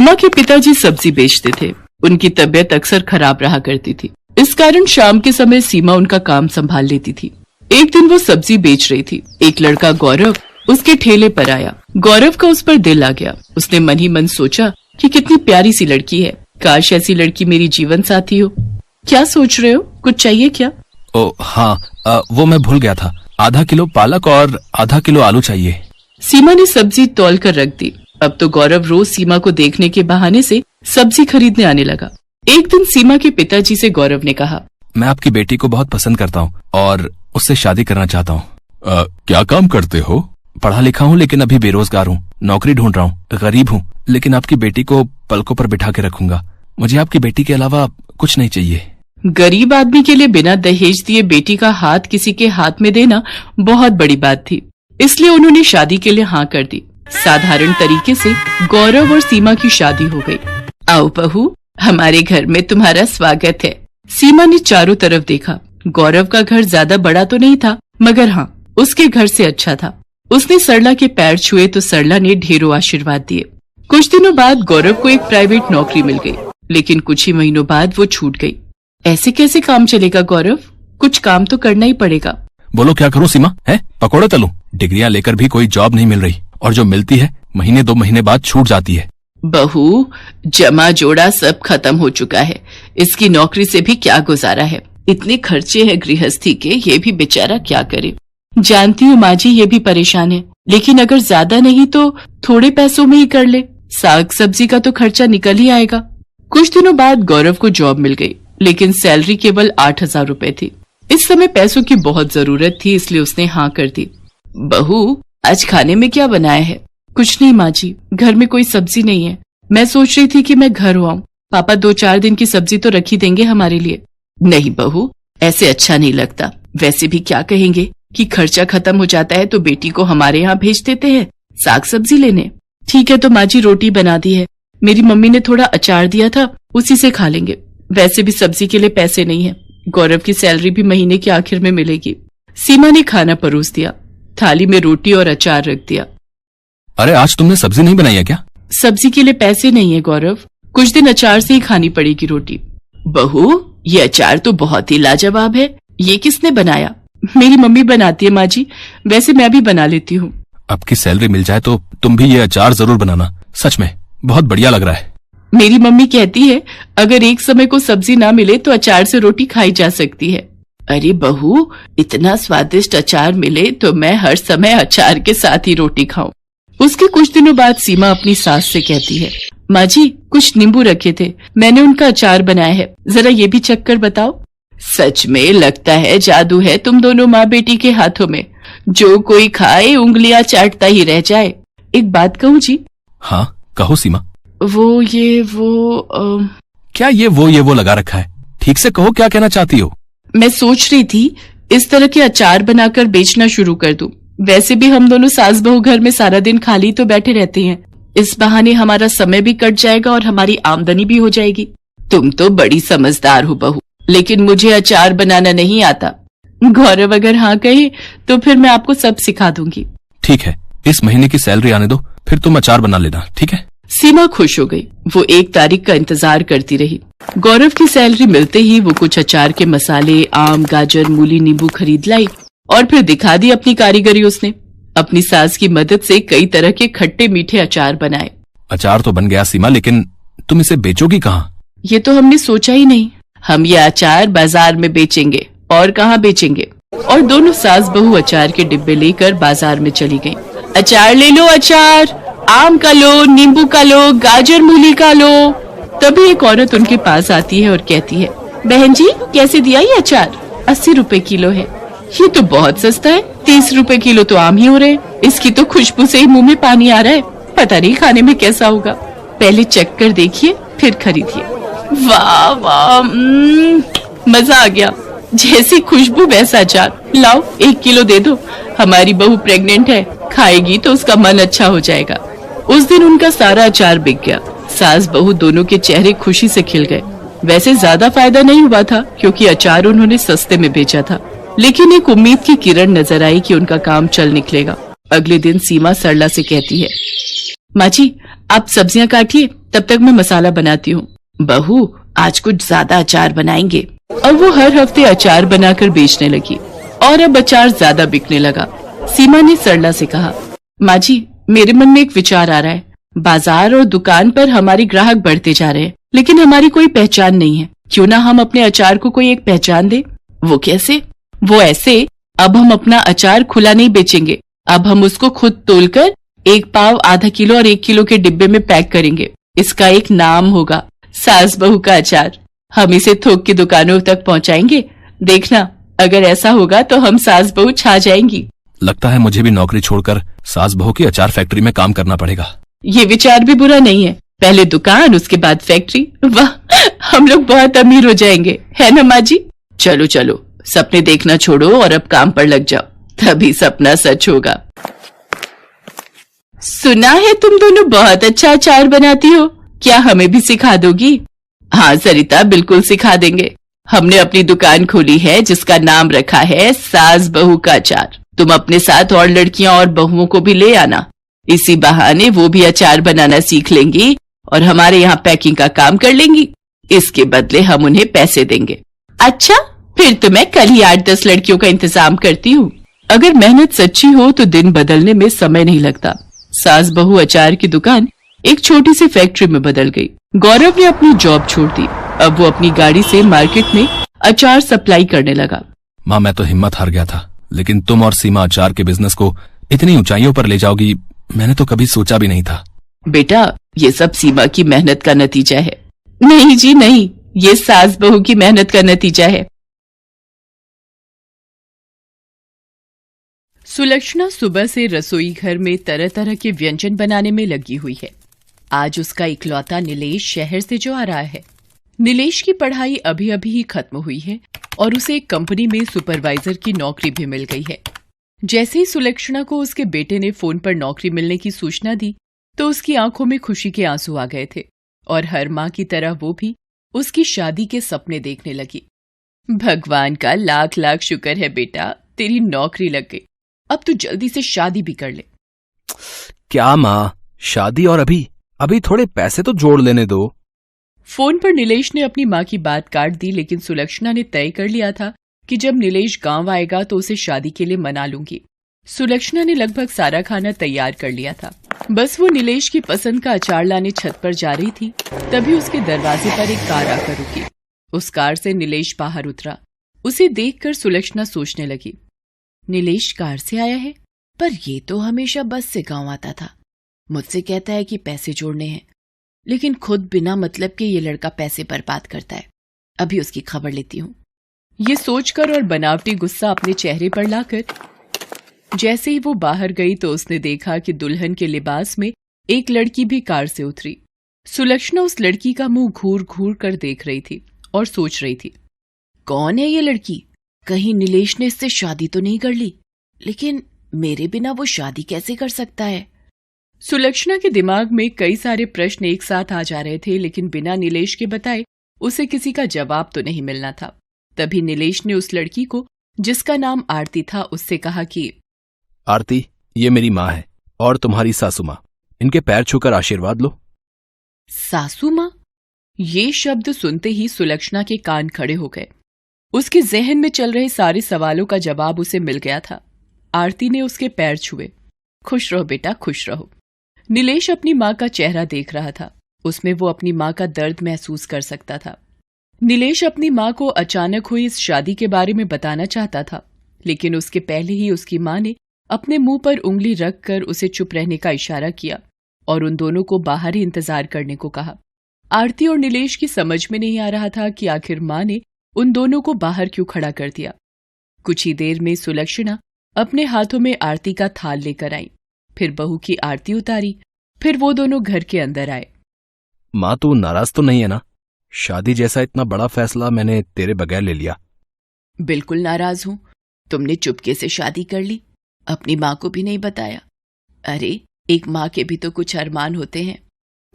सीमा के पिताजी सब्जी बेचते थे। उनकी तबीयत अक्सर खराब रहा करती थी। इस कारण शाम के समय सीमा उनका काम संभाल लेती थी। एक दिन वो सब्जी बेच रही थी। एक लड़का गौरव उसके ठेले पर आया। गौरव का उस पर दिल आ गया। उसने मन ही मन सोचा कि कितनी प्यारी सी लड़की है, काश ऐसी लड़की मेरी जीवन साथी हो। क्या सोच रहे हो, कुछ चाहिए क्या? ओ हाँ, वो मैं भूल गया था। आधा किलो पालक और आधा किलो आलू चाहिए। सीमा ने सब्जी तौल कर रख दी। अब तो गौरव रोज सीमा को देखने के बहाने से सब्जी खरीदने आने लगा। एक दिन सीमा के पिताजी से गौरव ने कहा, मैं आपकी बेटी को बहुत पसंद करता हूँ और उससे शादी करना चाहता हूँ। क्या काम करते हो? पढ़ा लिखा हूँ लेकिन अभी बेरोजगार हूँ, नौकरी ढूंढ रहा हूँ। गरीब हूँ लेकिन आपकी बेटी को पलकों पर बिठा के रखूंगा। मुझे आपकी बेटी के अलावा कुछ नहीं चाहिए। गरीब आदमी के लिए बिना दहेज दिए बेटी का हाथ किसी के हाथ में देना बहुत बड़ी बात थी, इसलिए उन्होंने शादी के लिए हाँ कर दी। साधारण तरीके से गौरव और सीमा की शादी हो गई। आओ बहू, हमारे घर में तुम्हारा स्वागत है। सीमा ने चारों तरफ देखा। गौरव का घर ज्यादा बड़ा तो नहीं था, मगर हाँ, उसके घर से अच्छा था। उसने सरला के पैर छुए तो सरला ने ढेरों आशीर्वाद दिए। कुछ दिनों बाद गौरव को एक प्राइवेट नौकरी मिल गई, लेकिन कुछ ही महीनों बाद वो छूट गई। ऐसे कैसे काम चलेगा गौरव? कुछ काम तो करना ही पड़ेगा। बोलो क्या करूं सीमा? है पकोड़े तलूं? डिग्रियां लेकर भी कोई जॉब नहीं मिल रही, और जो मिलती है महीने 2 महीने बाद छूट जाती है। बहू, जमा जोड़ा सब खत्म हो चुका है। इसकी नौकरी से भी क्या गुजारा है। इतने खर्चे हैं गृहस्थी के, ये भी बेचारा क्या करे। जानती हूँ माँ जी, ये भी परेशान है, लेकिन अगर ज्यादा नहीं तो थोड़े पैसों में ही कर ले। साग सब्जी का तो खर्चा निकल ही आएगा। कुछ दिनों बाद गौरव को जॉब मिल गई, लेकिन सैलरी केवल 8,000 रुपए थी। इस समय पैसों की बहुत जरूरत थी, इसलिए उसने हाँ कर दी। बहू, आज खाने में क्या बनाया है? कुछ नहीं माँ जी, घर में कोई सब्जी नहीं है। मैं सोच रही थी कि मैं घर आऊं। पापा 2-4 दिन की सब्जी तो रखी देंगे हमारे लिए। नहीं बहू, ऐसे अच्छा नहीं लगता। वैसे भी क्या कहेंगे कि खर्चा खत्म हो जाता है तो बेटी को हमारे यहाँ भेज देते हैं साग सब्जी लेने। ठीक है तो माँ जी, रोटी बना दी है। मेरी मम्मी ने थोड़ा अचार दिया था, उसी से खा लेंगे। वैसे भी सब्जी के लिए पैसे नहीं है। गौरव की सैलरी भी महीने के आखिर में मिलेगी। सीमा ने खाना परोस दिया। थाली में रोटी और अचार रख दिया। अरे आज तुमने सब्जी नहीं बनाई है क्या? सब्जी के लिए पैसे नहीं है गौरव, कुछ दिन अचार से ही खानी पड़ेगी रोटी। बहू, ये अचार तो बहुत ही लाजवाब है। ये किसने बनाया? मेरी मम्मी बनाती है माँ जी, वैसे मैं भी बना लेती हूँ। आपकी सैलरी मिल जाए तो तुम भी ये अचार जरूर बनाना। सच में बहुत बढ़िया लग रहा है। मेरी मम्मी कहती है अगर एक समय को सब्जी ना मिले तो अचार से रोटी खाई जा सकती है। अरे बहू, इतना स्वादिष्ट अचार मिले तो मैं हर समय अचार के साथ ही रोटी खाऊं। उसके कुछ दिनों बाद सीमा अपनी सास से कहती है, माँ जी, कुछ नींबू रखे थे, मैंने उनका अचार बनाया है, जरा ये भी चख कर बताओ। सच में लगता है जादू है तुम दोनों माँ बेटी के हाथों में। जो कोई खाए उंगलियां चाटता ही रह जाए। एक बात कहूँ जी? हाँ कहो सीमा। क्या ये वो लगा रखा है? ठीक से कहो, क्या कहना चाहती हो? मैं सोच रही थी इस तरह के अचार बनाकर बेचना शुरू कर दूं। वैसे भी हम दोनों सास बहू घर में सारा दिन खाली तो बैठे रहते हैं। इस बहाने हमारा समय भी कट जाएगा और हमारी आमदनी भी हो जाएगी। तुम तो बड़ी समझदार हो बहू, लेकिन मुझे अचार बनाना नहीं आता। गौरव अगर हाँ कहे तो फिर मैं आपको सब सिखा दूंगी। ठीक है, इस महीने की सैलरी आने दो, फिर तुम अचार बना लेना, ठीक है? सीमा खुश हो गई। वो 1 तारीख का इंतजार करती रही। गौरव की सैलरी मिलते ही वो कुछ अचार के मसाले, आम, गाजर, मूली, नींबू खरीद लाई और फिर दिखा दी अपनी कारीगरी। उसने अपनी सास की मदद से कई तरह के खट्टे मीठे अचार बनाए। अचार तो बन गया सीमा, लेकिन तुम इसे बेचोगी कहाँ? ये तो हमने सोचा ही नहीं। हम ये अचार बाजार में बेचेंगे, और कहाँ बेचेंगे। और दोनों सास बहू अचार के डिब्बे लेकर बाजार में चली गईं। अचार ले लो, अचार आम का लो, नींबू का लो, गाजर मूली का लो। तभी एक औरत उनके पास आती है और कहती है, बहन जी कैसे दिया ये अचार? 80 रुपए किलो है। ये तो बहुत सस्ता है, 30 रुपए किलो तो आम ही हो रहे। इसकी तो खुशबू से ही मुंह में पानी आ रहा है। पता नहीं खाने में कैसा होगा। पहले चख कर देखिए फिर खरीदिए। वाह वाह, मजा आ गया। जैसी खुशबू वैसा अचार। लाओ 1 किलो दे दो। हमारी बहू प्रेग्नेंट है, खाएगी तो उसका मन अच्छा हो जाएगा। उस दिन उनका सारा अचार बिक गया। सास बहू दोनों के चेहरे खुशी से खिल गए। वैसे ज्यादा फायदा नहीं हुआ था क्योंकि अचार उन्होंने सस्ते में बेचा था, लेकिन एक उम्मीद की किरण नजर आई कि उनका काम चल निकलेगा। अगले दिन सीमा सरला से कहती है, माँ जी आप सब्जियां काटिए, तब तक मैं मसाला बनाती हूँ। बहू, आज कुछ ज्यादा अचार बनाएंगे। और वो हर हफ्ते अचार बनाकर बेचने लगी और अब अचार ज्यादा बिकने लगा। सीमा ने सरला से कहा, माँ जी, मेरे मन में एक विचार आ रहा है। बाजार और दुकान पर हमारे ग्राहक बढ़ते जा रहे हैं, लेकिन हमारी कोई पहचान नहीं है। क्यों ना हम अपने अचार को कोई एक पहचान दे। वो कैसे? वो ऐसे, अब हम अपना अचार खुला नहीं बेचेंगे। अब हम उसको खुद तोलकर 1 पाव, आधा किलो और 1 किलो के डिब्बे में पैक करेंगे। इसका एक नाम होगा, सास बहू का अचार। हम इसे थोक की दुकानों तक पहुंचाएंगे। देखना, अगर ऐसा होगा तो हम सास बहू छा जाएंगी। लगता है मुझे भी नौकरी छोड़कर सास बहू की अचार फैक्ट्री में काम करना पड़ेगा। ये विचार भी बुरा नहीं है। पहले दुकान, उसके बाद फैक्ट्री। वाह, हम लोग बहुत अमीर हो जाएंगे, है ना माँ जी? चलो चलो, सपने देखना छोड़ो और अब काम पर लग जाओ, तभी सपना सच होगा। सुना है तुम दोनों बहुत अच्छा अचार बनाती हो, क्या हमें भी सिखा दोगी? हाँ सरिता, बिल्कुल सिखा देंगे। हमने अपनी दुकान खोली है जिसका नाम रखा है सास बहू का अचार। तुम अपने साथ और लड़कियां और बहुओं को भी ले आना। इसी बहाने वो भी अचार बनाना सीख लेंगी और हमारे यहाँ पैकिंग का काम कर लेंगी। इसके बदले हम उन्हें पैसे देंगे। अच्छा, फिर तो मैं कल ही 8-10 लड़कियों का इंतजाम करती हूँ। अगर मेहनत सच्ची हो तो दिन बदलने में समय नहीं लगता। सास बहू अचार की दुकान एक छोटी सी फैक्ट्री में बदल गई। गौरव ने अपनी जॉब छोड़ दी। अब वो अपनी गाड़ी से मार्केट में अचार सप्लाई करने लगा। माँ, मैं तो हिम्मत हार गया था, लेकिन तुम और सीमा अचार के बिजनेस को इतनी ऊंचाइयों पर ले जाओगी, मैंने तो कभी सोचा भी नहीं था। बेटा, ये सब सीमा की मेहनत का नतीजा है। नहीं जी नहीं, ये सास बहू की मेहनत का नतीजा है। सुलक्षणा सुबह से रसोई घर में तरह तरह के व्यंजन बनाने में लगी हुई है। आज उसका इकलौता नीलेश शहर से जो आ रहा है। नीलेश की पढ़ाई अभी अभी ही खत्म हुई है और उसे एक कंपनी में सुपरवाइजर की नौकरी भी मिल गई है। जैसे ही सुलक्षणा को उसके बेटे ने फोन पर नौकरी मिलने की सूचना दी तो उसकी आंखों में खुशी के आंसू आ गए थे और हर माँ की तरह वो भी उसकी शादी के सपने देखने लगी। भगवान का लाख लाख शुक्र है बेटा, तेरी नौकरी लग गई। अब तू जल्दी से शादी भी कर ले। क्या माँ, शादी? और अभी थोड़े पैसे तो जोड़ लेने दो। फोन पर नीलेश ने अपनी माँ की बात काट दी, लेकिन सुलक्षणा ने तय कर लिया था कि जब नीलेश गांव आएगा तो उसे शादी के लिए मना लूंगी। सुलक्षणा ने लगभग सारा खाना तैयार कर लिया था। बस वो नीलेश की पसंद का अचार लाने छत पर जा रही थी, तभी उसके दरवाजे पर एक कार आकर रुकी। उस कार से नीलेश बाहर उतरा। उसे देखकर सुलक्षणा सोचने लगी, नीलेश कार से आया है, पर ये तो हमेशा बस से गांव आता था। मुझसे कहता है कि पैसे जोड़ने हैं, लेकिन खुद बिना मतलब के ये लड़का पैसे बर्बाद करता है। अभी उसकी खबर लेती हूँ। ये सोचकर और बनावटी गुस्सा अपने चेहरे पर लाकर जैसे ही वो बाहर गई तो उसने देखा कि दुल्हन के लिबास में एक लड़की भी कार से उतरी। सुलक्षणा उस लड़की का मुंह घूर घूर कर देख रही थी और सोच रही थी, कौन है ये लड़की? कहीं नीलेश ने इससे शादी तो नहीं कर ली? लेकिन मेरे बिना वो शादी कैसे कर सकता है? सुलक्षणा के दिमाग में कई सारे प्रश्न एक साथ आ जा रहे थे, लेकिन बिना नीलेश के बताए उसे किसी का जवाब तो नहीं मिलना था। तभी नीलेश ने उस लड़की को, जिसका नाम आरती था, उससे कहा कि आरती, ये मेरी माँ है और तुम्हारी सासू माँ। इनके पैर छूकर आशीर्वाद लो। सासू माँ? ये शब्द सुनते ही सुलक्षणा के कान खड़े हो गए। उसके जहन में चल रहे सारे सवालों का जवाब उसे मिल गया था। आरती ने उसके पैर छुए। खुश रहो बेटा, खुश रहो। नीलेश अपनी माँ का चेहरा देख रहा था। उसमें वो अपनी माँ का दर्द महसूस कर सकता था। नीलेश अपनी माँ को अचानक हुई इस शादी के बारे में बताना चाहता था, लेकिन उसके पहले ही उसकी माँ ने अपने मुंह पर उंगली रखकर उसे चुप रहने का इशारा किया और उन दोनों को बाहर ही इंतजार करने को कहा। आरती और नीलेश की समझ में नहीं आ रहा था कि आखिर माँ ने उन दोनों को बाहर क्यों खड़ा कर दिया। कुछ ही देर में सुलक्षणा अपने हाथों में आरती का थाल लेकर आई, फिर बहू की आरती उतारी, फिर वो दोनों घर के अंदर आए। माँ, तू नाराज तो नहीं है ना? शादी जैसा इतना बड़ा फैसला मैंने तेरे बगैर ले लिया। बिल्कुल नाराज हूं। तुमने चुपके से शादी कर ली, अपनी माँ को भी नहीं बताया। अरे, एक माँ के भी तो कुछ अरमान होते हैं।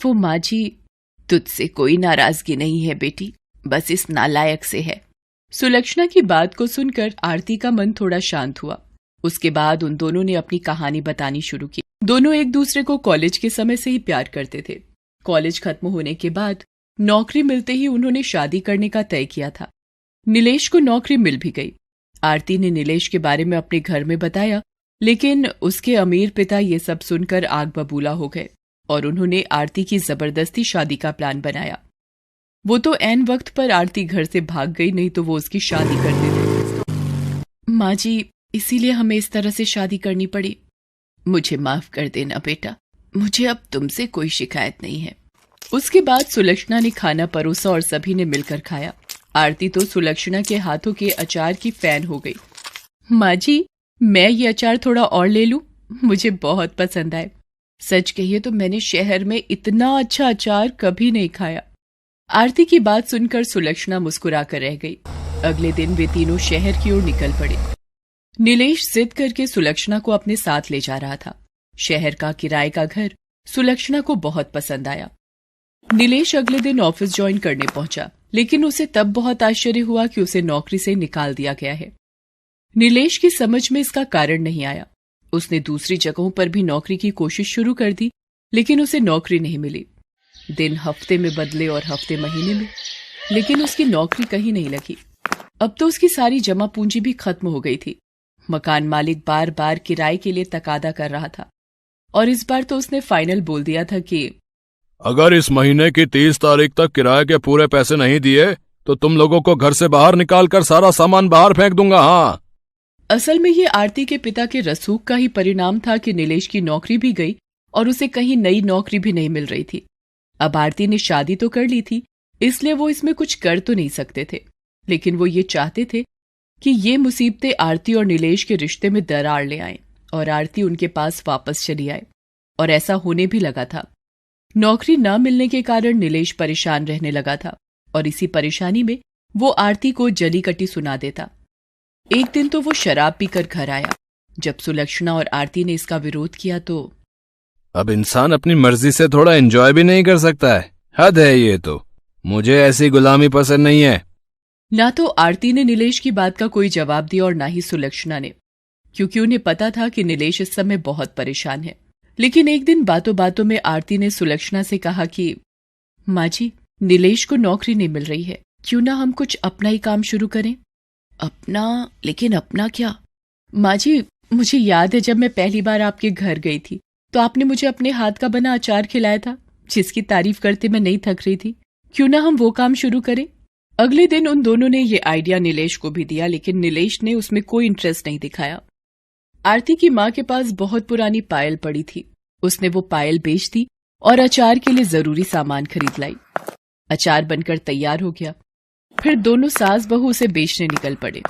वो माँ जी, तुझसे कोई नाराजगी नहीं है बेटी, बस इस नालायक से है। सुलक्षणा की बात को सुनकर आरती का मन थोड़ा शांत हुआ। उसके बाद उन दोनों ने अपनी कहानी बतानी शुरू की। दोनों एक दूसरे को कॉलेज के समय से ही प्यार करते थे। कॉलेज खत्म होने के बाद नौकरी मिलते ही उन्होंने शादी करने का तय किया था। नीलेश को नौकरी मिल भी गई। आरती ने नीलेश के बारे में अपने घर में बताया, लेकिन उसके अमीर पिता ये सब सुनकर आग बबूला हो गए और उन्होंने आरती की जबरदस्ती शादी का प्लान बनाया। वो तो ऐन वक्त पर आरती घर से भाग गई, नहीं तो वो उसकी शादी कर देते। माँ जी, इसीलिए हमें इस तरह से शादी करनी पड़ी। मुझे माफ कर देना बेटा, मुझे अब तुमसे कोई शिकायत नहीं है। उसके बाद सुलक्षणा ने खाना परोसा और सभी ने मिलकर खाया। आरती तो सुलक्षणा के हाथों के अचार की फैन हो गई। माँ जी, मैं ये अचार थोड़ा और ले लूं? मुझे बहुत पसंद आए। सच कहिए तो मैंने शहर में इतना अच्छा अचार कभी नहीं खाया। आरती की बात सुनकर सुलक्षणा मुस्कुराकर रह गई। अगले दिन वे तीनों शहर की ओर निकल पड़े। नीलेश जिद करके सुलक्षणा को अपने साथ ले जा रहा था। शहर का किराए का घर सुलक्षणा को बहुत पसंद आया। नीलेश अगले दिन ऑफिस ज्वाइन करने पहुंचा, लेकिन उसे तब बहुत आश्चर्य हुआ कि उसे नौकरी से निकाल दिया गया है। नीलेश की समझ में इसका कारण नहीं आया। उसने दूसरी जगहों पर भी नौकरी की कोशिश शुरू कर दी, लेकिन उसे नौकरी नहीं मिली। दिन हफ्ते में बदले और हफ्ते महीने में, लेकिन उसकी नौकरी कहीं नहीं लगी। अब तो उसकी सारी जमा पूंजी भी खत्म हो गई थी। मकान मालिक बार बार किराए के लिए तकादा कर रहा था और इस बार तो उसने फाइनल बोल दिया था कि अगर इस महीने की 30 तारीख तक किराए के पूरे पैसे नहीं दिए तो तुम लोगों को घर से बाहर निकालकर सारा सामान बाहर फेंक दूंगा। हाँ, असल में ये आरती के पिता के रसूख का ही परिणाम था कि नीलेश की नौकरी भी गई और उसे कहीं नई नौकरी भी नहीं मिल रही थी। अब आरती ने शादी तो कर ली थी, इसलिए वो इसमें कुछ कर तो नहीं सकते थे, लेकिन वो ये चाहते थे कि ये मुसीबतें आरती और नीलेश के रिश्ते में दरार ले आएं और आरती उनके पास वापस चली आए। और ऐसा होने भी लगा था। नौकरी न मिलने के कारण नीलेश परेशान रहने लगा था और इसी परेशानी में वो आरती को जली कटी सुना देता। एक दिन तो वो शराब पीकर घर आया। जब सुलक्षणा और आरती ने इसका विरोध किया तो अब इंसान अपनी मर्जी से थोड़ा एंजॉय भी नहीं कर सकता है। हद है ये तो। मुझे ऐसी गुलामी पसंद नहीं है। ना तो आरती ने नीलेश की बात का कोई जवाब दिया और ना ही सुलक्षणा ने, क्योंकि उन्हें पता था कि नीलेश इस समय बहुत परेशान है। लेकिन एक दिन बातों बातों में आरती ने सुलक्षणा से कहा कि माँ जी, नीलेश को नौकरी नहीं मिल रही है, क्यों ना हम कुछ अपना ही काम शुरू करें। अपना? लेकिन अपना क्या? माँ जी, मुझे याद है जब मैं पहली बार आपके घर गई थी तो आपने मुझे अपने हाथ का बना अचार खिलाया था, जिसकी तारीफ करते मैं नहीं थक रही थी। क्यों ना हम वो काम शुरू करें। अगले दिन उन दोनों ने ये आइडिया नीलेश को भी दिया, लेकिन नीलेश ने उसमें कोई इंटरेस्ट नहीं दिखाया। आरती की माँ के पास बहुत पुरानी पायल पड़ी थी। उसने वो पायल बेच दी और अचार के लिए जरूरी सामान खरीद लाई। अचार बनकर तैयार हो गया। फिर दोनों सास बहू उसे बेचने निकल पड़े।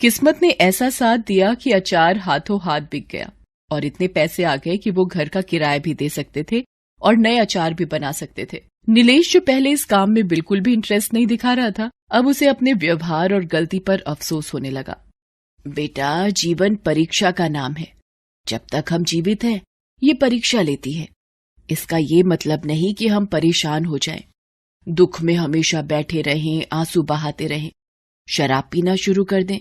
किस्मत ने ऐसा साथ दिया कि अचार हाथों हाथ बिक गया और इतने पैसे आ गए कि वो घर का किराया भी दे सकते थे और नए अचार भी बना सकते थे। नीलेश, जो पहले इस काम में बिल्कुल भी इंटरेस्ट नहीं दिखा रहा था, अब उसे अपने व्यवहार और गलती पर अफसोस होने लगा। बेटा, जीवन परीक्षा का नाम है। जब तक हम जीवित हैं, ये परीक्षा लेती है। इसका ये मतलब नहीं कि हम परेशान हो जाएं, दुख में हमेशा बैठे रहें, आंसू बहाते रहें, शराब पीना शुरू कर दें।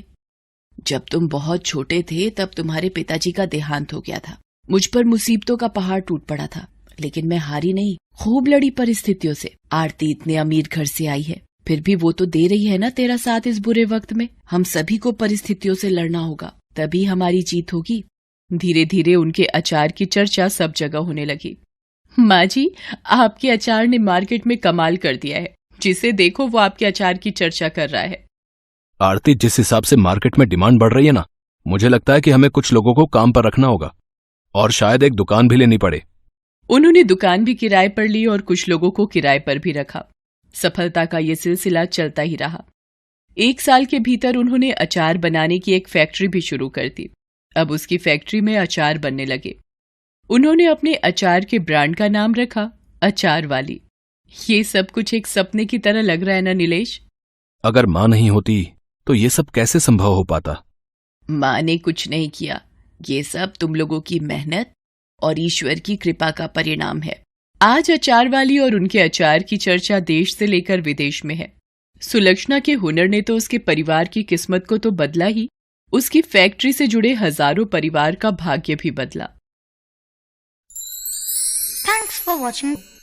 जब तुम बहुत छोटे थे तब तुम्हारे पिताजी का देहांत हो गया था। मुझ पर मुसीबतों का पहाड़ टूट पड़ा था, लेकिन मैं हारी नहीं, खूब लड़ी परिस्थितियों से। आरती इतने अमीर घर से आई है, फिर भी वो तो दे रही है ना तेरा साथ इस बुरे वक्त में। हम सभी को परिस्थितियों से लड़ना होगा, तभी हमारी जीत होगी। धीरे धीरे उनके अचार की चर्चा सब जगह होने लगी। माँ जी, आपके अचार ने मार्केट में कमाल कर दिया है। जिसे देखो वो आपके अचार की चर्चा कर रहा है। आरती, जिस हिसाब से मार्केट में डिमांड बढ़ रही है ना, मुझे लगता है कि हमें कुछ लोगों को काम पर रखना होगा और शायद एक दुकान भी लेनी पड़े। उन्होंने दुकान भी किराए पर ली और कुछ लोगों को किराए पर भी रखा। सफलता का ये सिलसिला चलता ही रहा। 1 साल के भीतर उन्होंने अचार बनाने की एक फैक्ट्री भी शुरू कर दी। अब उसकी फैक्ट्री में अचार बनने लगे। उन्होंने अपने अचार के ब्रांड का नाम रखा अचार वाली। ये सब कुछ एक सपने की तरह लग रहा है ना नीलेश? अगर माँ नहीं होती तो ये सब कैसे संभव हो पाता? माँ ने कुछ नहीं किया। ये सब तुम लोगों की मेहनत और ईश्वर की कृपा का परिणाम है। आज अचार वाली और उनके अचार की चर्चा देश से लेकर विदेश में है। सुलक्षणा के हुनर ने तो उसके परिवार की किस्मत को तो बदला ही, उसकी फैक्ट्री से जुड़े हजारों परिवार का भाग्य भी बदला। Thanks for watching.